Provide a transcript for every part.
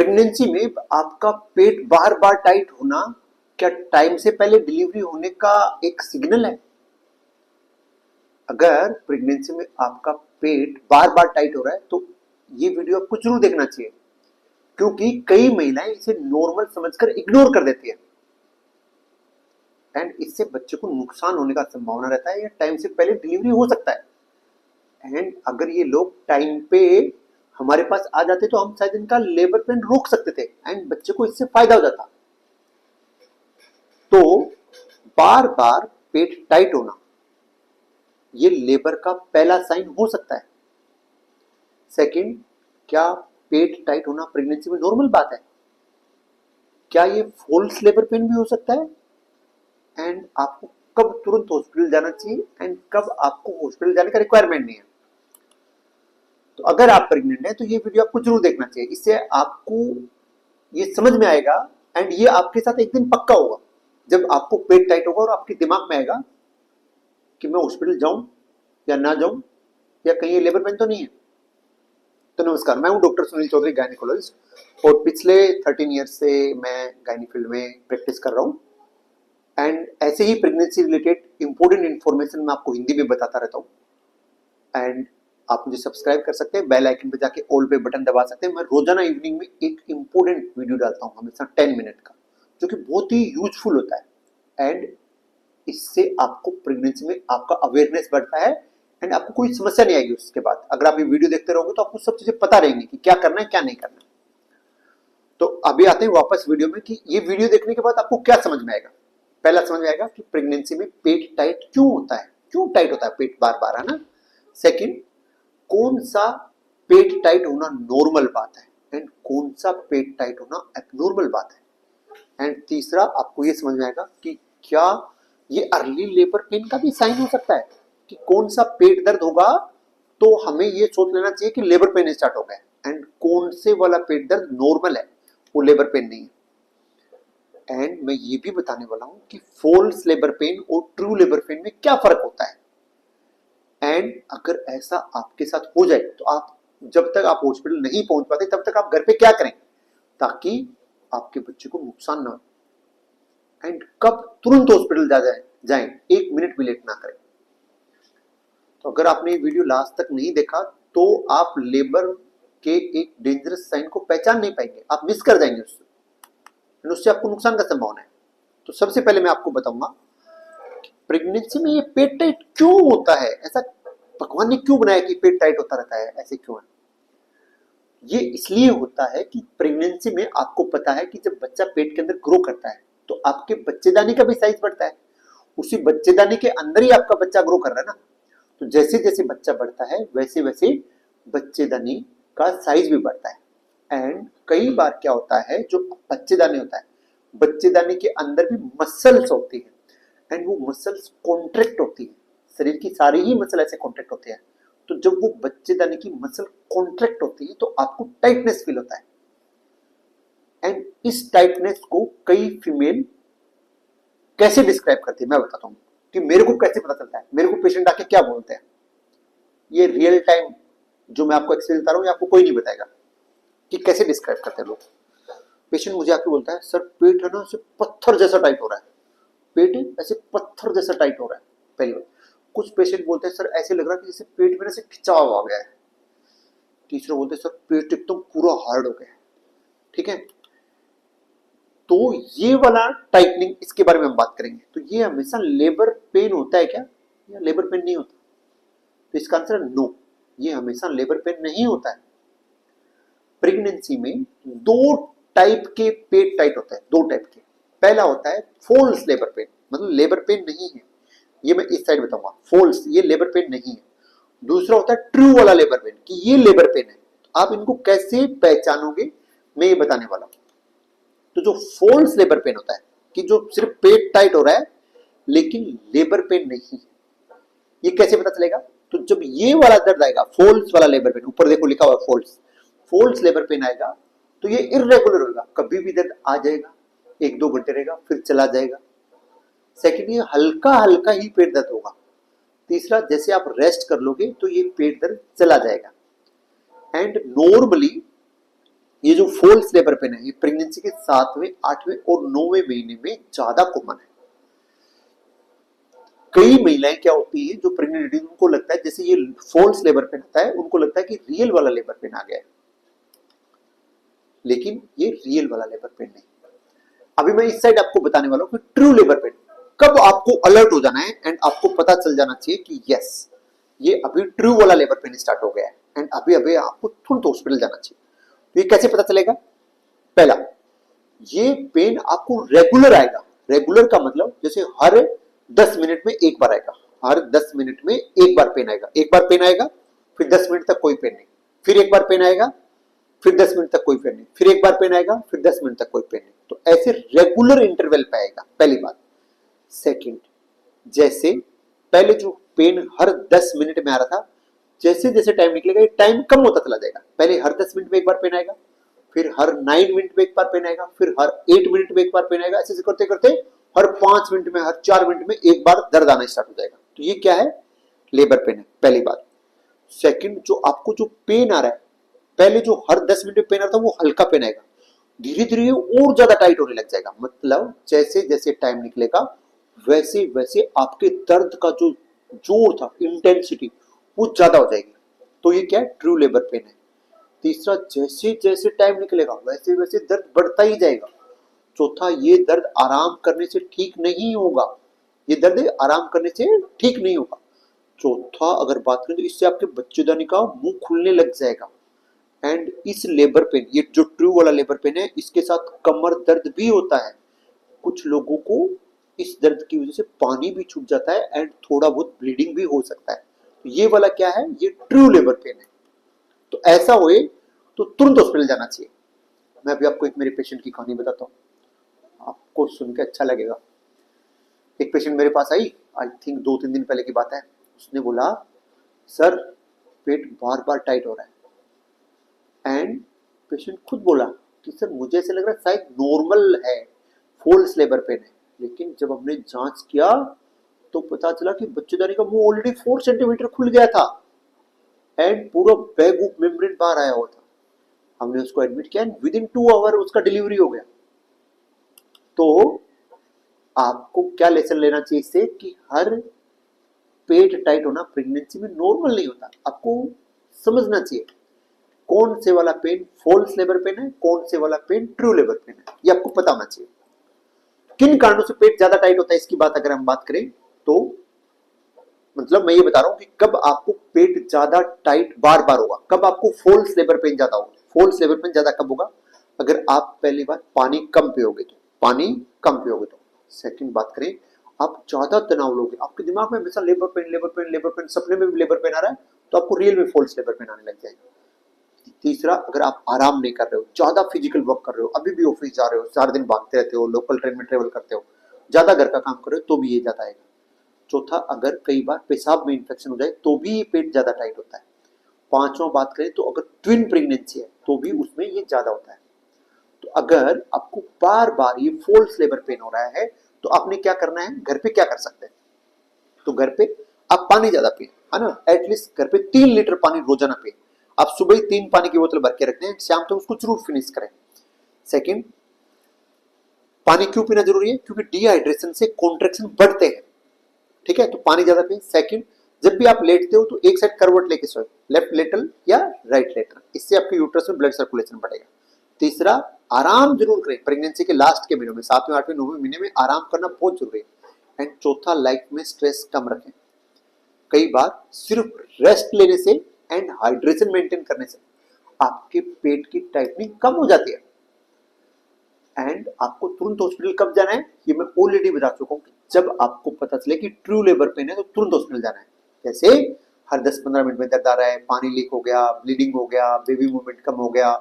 Pregnancy में आपका पेट बार बार tight होना क्या टाइम से पहले डिलीवरी होने का एक सिग्नल है? अगर प्रेगनेंसी में आपका पेट बार बार टाइट हो रहा है तो ये वीडियो आपको जरूर देखना चाहिए, क्योंकि कई महिलाएं इसे नॉर्मल समझकर इग्नोर कर देती है एंड इससे बच्चे को नुकसान होने का संभावना रहता है या टाइम से पहले डिलीवरी हो सकता है। एंड अगर ये लोग टाइम पे हमारे पास आ जाते तो हम शायद इनका लेबर पेन रोक सकते थे एंड बच्चे को इससे फायदा हो जाता। तो बार बार पेट टाइट होना ये लेबर का पहला साइन हो सकता है। सेकंड, क्या पेट टाइट होना प्रेगनेंसी में नॉर्मल बात है? क्या ये फॉल्स लेबर पेन भी हो सकता है? एंड आपको कब तुरंत हॉस्पिटल जाना चाहिए एंड कब आपको हॉस्पिटल जाने का रिक्वायरमेंट नहीं है? तो अगर आप प्रेग्नेंट हैं तो ये वीडियो आपको जरूर देखना चाहिए, इससे आपको ये समझ में आएगा एंड ये आपके साथ एक दिन पक्का होगा जब आपको पेट टाइट होगा और आपके दिमाग में आएगा कि मैं हॉस्पिटल जाऊं या ना जाऊं, या कहीं ये लेबर पेन तो नहीं है। तो नमस्कार, मैं हूं डॉक्टर सुनील चौधरी, गायनिकोलॉजिस्ट, और पिछले 13 ईयर्स से मैं गायनी फील्ड में प्रैक्टिस कर रहा हूं एंड ऐसे ही प्रेगनेंसी रिलेटेड इंपॉर्टेंट इंफॉर्मेशन मैं आपको हिंदी में बताता रहता हूं। एंड आप मुझे सब्सक्राइब कर सकते हैं, बेल आइकन पे जाके ऑल पे बटन दबा सकते हैं। मैं रोजाना इवनिंग में एक इंपॉर्टेंट वीडियो डालता हूं, हमेशा 10 मिनट का, जो कि बहुत ही यूजफुल होता है एंड इससे आपको प्रेगनेंसी में आपका अवेयरनेस बढ़ता है एंड आपको कोई समस्या नहीं आएगी उसके बाद। अगर आप ये वीडियो देखते रहोगे तो आपको सब चीजें पता रहेंगी कि क्या करना है क्या नहीं करना। तो अभी आते हैं वापस वीडियो में कि ये वीडियो देखने के बाद आपको क्या समझ में आएगा। पहला समझ में आएगा कि प्रेगनेंसी में पेट टाइट क्यों होता है, क्यों टाइट होता है पेट बार बार, है ना। सेकंड, कौन सा पेट टाइट होना नॉर्मल बात है एंड कौन सा पेट टाइट होना एबनॉर्मल बात है। एंड तीसरा, आपको ये समझ में आएगा कि क्या ये अर्ली लेबर पेन का भी साइन हो सकता है, कि कौन सा पेट दर्द होगा तो हमें ये सोच लेना चाहिए कि लेबर पेन स्टार्ट हो गया एंड कौन से वाला पेट दर्द नॉर्मल है, वो लेबर पेन नहीं है। एंड मैं ये भी बताने वाला हूं कि फॉल्स लेबर पेन और ट्रू लेबर पेन में क्या फर्क होता है। एंड अगर ऐसा आपके साथ हो जाए तो आप जब तक आप हॉस्पिटल नहीं पहुंच पाते तब तक आप घर पे क्या करें ताकि आपके बच्चे को नुकसान ना हो। एंड कब तुरंत हॉस्पिटल जाएं, 1 मिनट भी लेट ना करें। तो अगर आपने ये वीडियो लास्ट तक नहीं देखा तो आप लेबर के एक डेंजरस साइन को पहचान नहीं पाएंगे, आप मिस कर जाएंगे उससे आपको नुकसान का संभावना है। तो सबसे पहले मैं आपको बताऊंगा प्रेगनेंसी में ये पेट टाइट क्यों होता है, ऐसा भगवान ने क्यों बनाया कि पेट टाइट होता रहता है, ऐसे क्यों है? ये इसलिए होता है कि प्रेगनेंसी में आपको पता है कि जब बच्चा पेट के अंदर ग्रो करता है तो आपके बच्चेदानी का भी साइज बढ़ता है, उसी बच्चेदानी के अंदर ही आपका बच्चा ग्रो कर रहा है ना। तो जैसे जैसे बच्चा बढ़ता है वैसे वैसे बच्चेदानी का साइज भी बढ़ता है। एंड कई बार क्या होता है, जो बच्चेदानी होता है, बच्चेदानी के अंदर भी मसल्स होती है एंड वो मसल्स कॉन्ट्रैक्ट होती है, शरीर की सारी ही मसल ऐसे कॉन्ट्रैक्ट होते हैं। तो जब वो बच्चेदानी की मसल कॉन्ट्रैक्ट होती है तो आपको टाइटनेस फील होता है एंड इस टाइटनेस को कई फीमेल कैसे डिस्क्राइब करती है मैं बताता हूं कि मेरे को कैसे पता चलता है, मेरे को पेशेंट आके क्या बोलते हैं। ये रियल टाइम जो मैं आपको एक्सपीरियंस बता रहा हूं ये आपको कोई नहीं बताएगा कि कैसे डिस्क्राइब करते हैं लोग। पेशेंट मुझे आके बोलता है, सर पेट है ना ऐसे पत्थर जैसा टाइट हो रहा है, पेट ऐसे पत्थर जैसा टाइट हो रहा है। पहली बार कुछ पेशेंट बोलते हैं, सर ऐसे लग रहा है कि जैसे पेट में ऐसे खिंचाव आ गया है। तीसरा बोलते हैं, सर पेट एकदम पूरा हार्ड हो गया है। ठीक है, तो ये वाला टाइटनिंग, इसके बारे में हम बात करेंगे। तो ये हमेशा लेबर पेन होता है क्या, या लेबर पेन नहीं होता? तो इसका आंसर है नो, ये हमेशा लेबर पेन नहीं होता है। प्रेगनेंसी में 2 टाइप के पेट टाइट होते हैं, 2 टाइप के। पहला होता है फॉल्स लेबर पेन, मतलब लेबर पेन नहीं है, ये मैं इस साइड बताऊंगा, फॉल्स ये लेबर पेन नहीं है। दूसरा होता है ट्रू वाला लेबर पेन, कि ये लेबर पेन है। आप इनको कैसे पहचानोगे मैं ये बताने वाला हूं। तो जो फॉल्स लेबर पेन होता है, कि जो सिर्फ पेट टाइट हो रहा है लेकिन लेबर पेन नहीं है, ये कैसे पता चलेगा? तो जब ये वाला दर्द आएगा, फॉल्स वाला लेबर पेन, ऊपर देखो लिखा हुआ है फॉल्स लेबर पेन आएगा, तो ये इर्रेगुलर होगा, कभी भी दर्द आ जाएगा, 1-2 घंटे रहेगा फिर चला जाएगा। सेकेंड, ये हल्का हल्का ही पेट दर्द होगा। तीसरा, जैसे आप रेस्ट कर लोगे तो ये पेट दर्द चला जाएगा। एंड नॉर्मली ये जो फॉल्स लेबर पेन है ये प्रेगनेंसी के 7वें, 8वें और 9वें महीने में ज्यादा कॉमन है। कई महिलाएं क्या होती है जो प्रेग्नेंट लेडीज, उनको लगता है जैसे ये फॉल्स लेबर पेन आता है, उनको लगता है कि रियल वाला लेबर पेन आ गया है, लेकिन ये रियल वाला लेबर पेन नहीं। अभी मैं इस साइड आपको बताने वाला हूं कि ट्रू लेबर पेन कब आपको अलर्ट हो जाना है एंड आपको पता चल जाना चाहिए कि यस ये अभी ट्रू वाला लेबर पेन स्टार्ट हो गया है एंड अभी अभी आपको तुरंत हॉस्पिटल जाना चाहिए। तो ये कैसे पता चलेगा? पहला, ये पेन आपको रेगुलर आएगा। रेगुलर का मतलब जैसे हर 10 मिनट में एक बार आएगा, हर 10 मिनट में एक बार पेन आएगा। एक बार पेन आएगा, फिर 10 मिनट तक कोई पेन नहीं, फिर एक बार पेन आएगा, फिर 10 मिनट तक कोई पेन नहीं, फिर एक बार पेन आएगा, फिर 10 मिनट तक कोई पेन नहीं। तो ऐसे रेगुलर इंटरवल पे आएगा, पहली बात। सेकंड, जैसे पहले जो पेन हर 10 मिनट में आ रहा था, जैसे जैसे टाइम निकलेगा ये टाइम कम होता चला जाएगा। पहले हर 10 मिनट में एक बार पेन आएगा, फिर हर 9 मिनट में एक बार पेन आएगा, फिर हर 8 मिनट में एक बार पेन आएगा। ऐसे करते करते हर 5 मिनट में, हर 4 मिनट में एक बार दर्द आना स्टार्ट हो जाएगा। तो ये क्या है? लेबर पेन है, पहली बात। सेकंड, जो आपको जो पेन आ रहा है, पहले जो हर 10 मिनट में पेन आ रहा था वो हल्का पेन आएगा, धीरे धीरे और ज्यादा टाइट होने लग जाएगा। मतलब जैसे जैसे टाइम निकलेगा वैसे वैसे आपके दर्द का जो जोर था, इंटेंसिटी, वो ज्यादा हो जाएगी। तो ये क्या है? ट्रू लेबर पेन है। तीसरा, जैसे जैसे टाइम निकलेगा वैसे वैसे दर्द बढ़ता ही जाएगा। चौथा, ये दर्द आराम करने से ठीक नहीं होगा, ये दर्द आराम करने से ठीक नहीं होगा। चौथा, अगर बात करें तो इससे आपके बच्चेदानी का मुंह खुलने लग जाएगा। एंड इस लेबर पेन, ये जो ट्रू वाला लेबर पेन है, इसके साथ कमर दर्द भी होता है। कुछ लोगों को इस दर्द की वजह से पानी भी छूट जाता है एंड थोड़ा बहुत ब्लीडिंग भी हो सकता है। तो ये वाला क्या है? ये ट्रू लेबर पेन है। तो ऐसा होए तो तुरंत हॉस्पिटल जाना चाहिए। मैं अभी आपको एक मेरे पेशेंट की कहानी बताता हूँ, आपको सुन के अच्छा लगेगा। एक पेशेंट मेरे पास आई थिंक 2-3 दिन पहले की बात है। उसने बोला, सर पेट बार बार टाइट हो रहा है। एंड पेशेंट खुद बोला कि सर मुझे ऐसे लग रहा है शायद नॉर्मल है, फॉल्स लेबर पेन है। लेकिन जब हमने जांच किया तो पता चला कि बच्चेदानी का मुंह ऑलरेडी 4 सेंटीमीटर खुल गया था एंड पूरा बैग ऑफ मेम्ब्रेन बाहर आया हुआ था। हमने उसको एडमिट किया, विद इन 2 आवर उसका डिलीवरी हो गया। तो आपको क्या लेसन लेना चाहिए इससे कि हर पेट टाइट होना प्रेगनेंसी में नॉर्मल नहीं होता। आपको समझना चाहिए कौन से वाला पेन फॉल्स लेबर पेन है, कौन से वाला पेन ट्रू लेबर पेन है, ये आपको पता होना चाहिए। किन कारणों से पेट ज्यादा टाइट होता है इसकी बात अगर हम बात करें तो मतलब मैं ये बता रहा हूं कि कब आपको पेट ज्यादा टाइट बार बार होगा, कब आपको फॉल्स लेबर पेन ज्यादा होगा। फॉल्स लेबर पेन ज्यादा कब होगा? अगर आप पहली बार पानी कम पियोगे तो, पानी कम पियोगे तो। सेकंड बात करें, आप ज्यादा तनाव लोगे, आपके दिमाग में हमेशा labour pain labour pain labour pain, सपने में भी लेबर पेन आ रहा है, तो आपको रियल में फॉल्स लेबर पेन आने लग जाएगा। तीसरा, अगर आप आराम नहीं कर रहे हो, ज्यादा फिजिकल वर्क कर रहे हो, अभी भी ऑफिस जा रहे हो, 4 दिन भागते रहते हो, लोकल ट्रेन में ट्रेवल करते हो, ज्यादा घर का काम कर रहे हो, तो भी ये ज्यादा आएगा। चौथा, अगर कई बार पेशाब में इंफेक्शन हो जाए तो भी ये पेट ज्यादा टाइट होता है। पांचवा बात करें तो अगर ट्विन प्रेगनेंसी है तो भी उसमें ये ज्यादा होता है। तो अगर आपको बार बार ये फॉल्स लेबर पेन हो रहा है तो आपने क्या करना है, घर पे क्या कर सकते हैं? तो घर पे आप पानी ज्यादा पिए, है ना, एटलीस्ट घर पे 3 लीटर पानी रोजाना पिए। आप सुबह ही 3 पानी की बोतल भर के रखते हैं, शाम तक उसको जरूर फिनिश करें। सेकंड, पानी क्यों पीना जरूरी है? क्योंकि डिहाइड्रेशन से कॉन्ट्रेक्शन बढ़ते हैं, ठीक है, तो पानी ज्यादा पिए। सेकंड, जब भी आप लेटते हो तो एक साइड करवट लेके सोए, लेफ्ट लेटरल या राइट लेटरल, इससे आपके यूट्रस में ब्लड सर्कुलेशन बढ़ेगा। तीसरा, आराम जरूर करें प्रेगनेंसी के लास्ट के महीनों में, 7वें 8वें 9वें महीने में आराम करना बहुत जरूरी है। एंड चौथा, लाइफ में स्ट्रेस कम रखें। कई बार सिर्फ रेस्ट लेने से एंड हाइड्रेशन मेंटेन करने से आपके पेट की टाइटनिंग कम हो जाती है। एंड आपको तुरंत हॉस्पिटल कब जाना है ये मैं ऑलरेडी बता चुका हूं, जब आपको पता चले कि ट्रू लेबर पेन है तो तुरंत हॉस्पिटल जाना है। जैसे हर 10-15 मिनट में दर्द आ रहा है, पानी लीक हो गया, ब्लीडिंग हो गया, बेबी मूवमेंट कम हो गया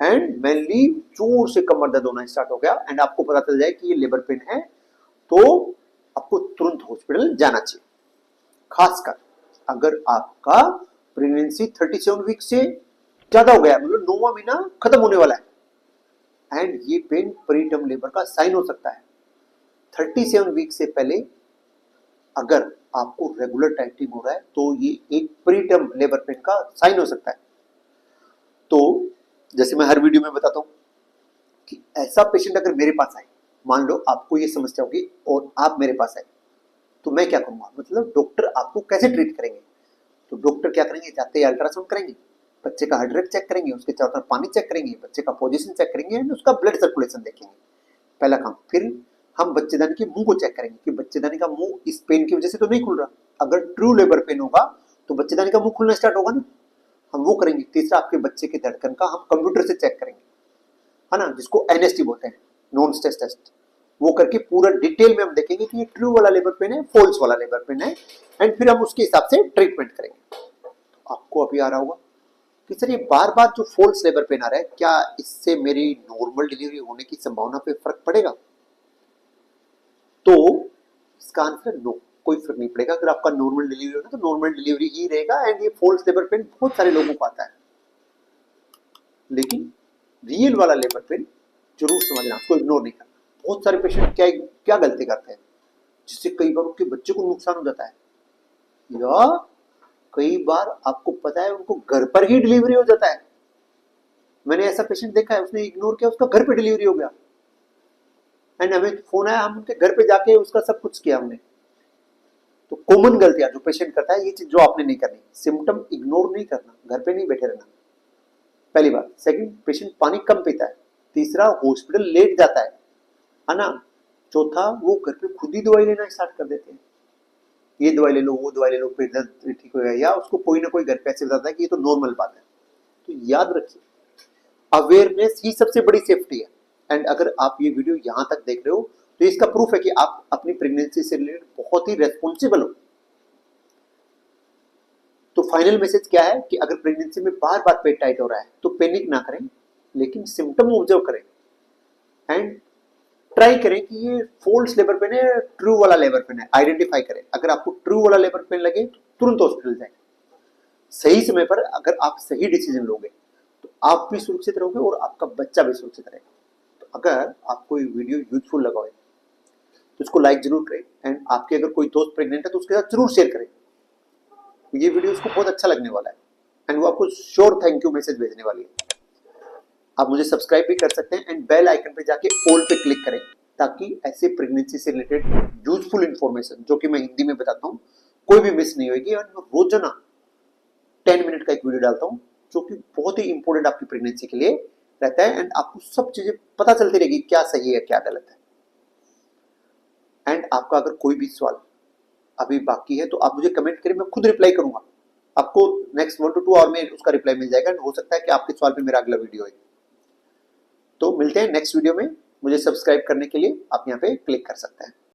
एंड मेनली जोर से कमर दर्द होना स्टार्ट हो गया एंड आपको पता चल जाए कि ये लेबर पेन है, तो आपको तुरंत हॉस्पिटल जाना चाहिए। खासकर अगर आपका प्रेगनेंसी 37 वीक से ज्यादा हो गया, मतलब 9वां महीना खत्म होने वाला है एंड ये पेन प्रीटर्म लेबर का साइन हो सकता है। 37 वीक से पहले अगर आपको रेगुलर टाइटिंग हो रहा है तो ये एक प्रीटर्म लेबर पेन का साइन हो सकता है। तो जैसे मैं हर वीडियो में बताता हूँ कि ऐसा पेशेंट अगर मेरे पास आए, मान लो आपको ये समस्या होगी और आप मेरे पास आए, तो मैं क्या करूंगा, मतलब डॉक्टर आपको कैसे ट्रीट करेंगे। तो डॉक्टर क्या करेंगे, जाते ही अल्ट्रासाउंड करेंगे, बच्चे का हार्ट रेट चेक करेंगे, उसके चारों तरफ पानी चेक करेंगे, बच्चे का पोजीशन चेक करेंगे एंड उसका ब्लड सर्कुलेशन देखेंगे, पहला काम। फिर हम बच्चेदानी के मुंह को चेक करेंगे कि बच्चेदानी का मुंह इस पेन की वजह से तो नहीं खुल रहा। अगर ट्रू लेबर पेन होगा तो बच्चेदानी का मुंह खुलना स्टार्ट होगा ना, हम वो करेंगे। तीसरा, आपके बच्चे के धड़कन का हम कंप्यूटर से चेक करेंगे, है ना, जिसको एनएसटी बोलते हैं, नॉन स्ट्रेस टेस्ट। वो करके पूरा डिटेल में हम देखेंगे कि ये ट्रू वाला लेबर पेन है, फॉल्स वाला लेबर पेन है, एंड फिर हम उसके हिसाब से ट्रीटमेंट करेंगे। आपको अभी आ रहा होगा कि सर ये बार बार जो फॉल्स लेबर पेन आ रहा है, क्या इससे मेरी नॉर्मल डिलीवरी होने की संभावना पे फर्क पड़ेगा? तो इसका आंसर नो, कोई फर्क नहीं पड़ेगा। अगर आपका नॉर्मल डिलीवरी होना तो नॉर्मल डिलीवरी ही रहेगा, एंड ये फॉल्स लेबर पेन बहुत सारे लोगों को आता है। लेकिन रियल वाला लेबर पेन जरूर समझना, उसको इग्नोर नहीं करना। बहुत सारे पेशेंट क्या क्या गलती करते हैं, जिससे कई बार उनके बच्चे को नुकसान हो जाता है, या कई बार आपको पता है उनको घर पर ही डिलीवरी हो जाता है। मैंने ऐसा पेशेंट देखा है, उसने इग्नोर किया, उसका घर पे डिलीवरी हो गया, एंड हमें फोन आया, हम उनके घर पे जाके उसका सब कुछ किया हमने। तो कॉमन गलतियां जो पेशेंट करता है, ये चीज जो आपने नहीं करनी, सिम्टम इग्नोर नहीं करना, घर पे नहीं बैठे रहना, पहली बात। सेकंड, पेशेंट पानी कम पीता है। तीसरा, हॉस्पिटल लेट जाता है ना। चौथा, वो घर पे खुद ही दवाई लेना स्टार्ट कर देते हैं, ये दवाई ले लो, वो दवाई ले लो, पेट दर्द ठीक हो गया, या उसको कोई ना कोई घर पे ऐसे बताता है कि ये तो नॉर्मल बात है। तो याद रखिए, अवेयरनेस ही सबसे बड़ी सेफ्टी है। एंड अगर आप ये वीडियो यहां तक देख रहे हो तो इसका प्रूफ है कि आप अपनी प्रेगनेंसी से रिलेटेड बहुत ही रेस्पॉन्सिबल हो। तो फाइनल मैसेज क्या है कि अगर प्रेगनेंसी में बार बार पेट टाइट हो रहा है तो पैनिक ना करें, लेकिन सिम्टम ऑब्जर्व करें एंड ट्राई करें कि ये फॉल्स लेबर पेन है, ट्रू वाला लेबर पेन है, आइडेंटिफाई करें। अगर आपको ट्रू वाला लेबर पेन लगे तो तुरंत हॉस्पिटल जाएं। सही समय पर अगर आप सही डिसीजन लोगे तो आप भी सुरक्षित रहोगे और आपका बच्चा भी सुरक्षित रहेगा। तो अगर आपको ये वीडियो यूजफुल लगा हो तो इसको लाइक जरूर करें, एंड आपके अगर कोई दोस्त प्रेग्नेंट है तो उसके साथ जरूर शेयर करें। ये वीडियो उसको बहुत अच्छा लगने वाला है, एंड वो आपको श्योर थैंक यू मैसेज भेजने वाली है। आप मुझे सब्सक्राइब भी कर सकते हैं, एंड बेल आइकन पे जाके ऑल पे क्लिक करें, ताकि ऐसे प्रेगनेंसी से रिलेटेड यूजफुल इंफॉर्मेशन जो कि मैं हिंदी में बताता हूँ, कोई भी मिस नहीं होगी। और रोजाना 10 मिनट का एक वीडियो डालता हूँ जो कि बहुत ही इंपॉर्टेंट आपकी प्रेगनेंसी के लिए रहता है, एंड आपको सब चीजें पता चलती रहेगी क्या सही है क्या गलत है। एंड आपका अगर कोई भी सवाल अभी बाकी है तो आप मुझे कमेंट करें, मैं खुद रिप्लाई करूंगा। आपको नेक्स्ट 1 to 2 आवर में उसका रिप्लाई मिल जाएगा, एंड हो सकता है कि आपके सवाल पे मेरा अगला वीडियो है। तो मिलते हैं नेक्स्ट वीडियो में। मुझे सब्सक्राइब करने के लिए आप यहाँ पे क्लिक कर सकते हैं।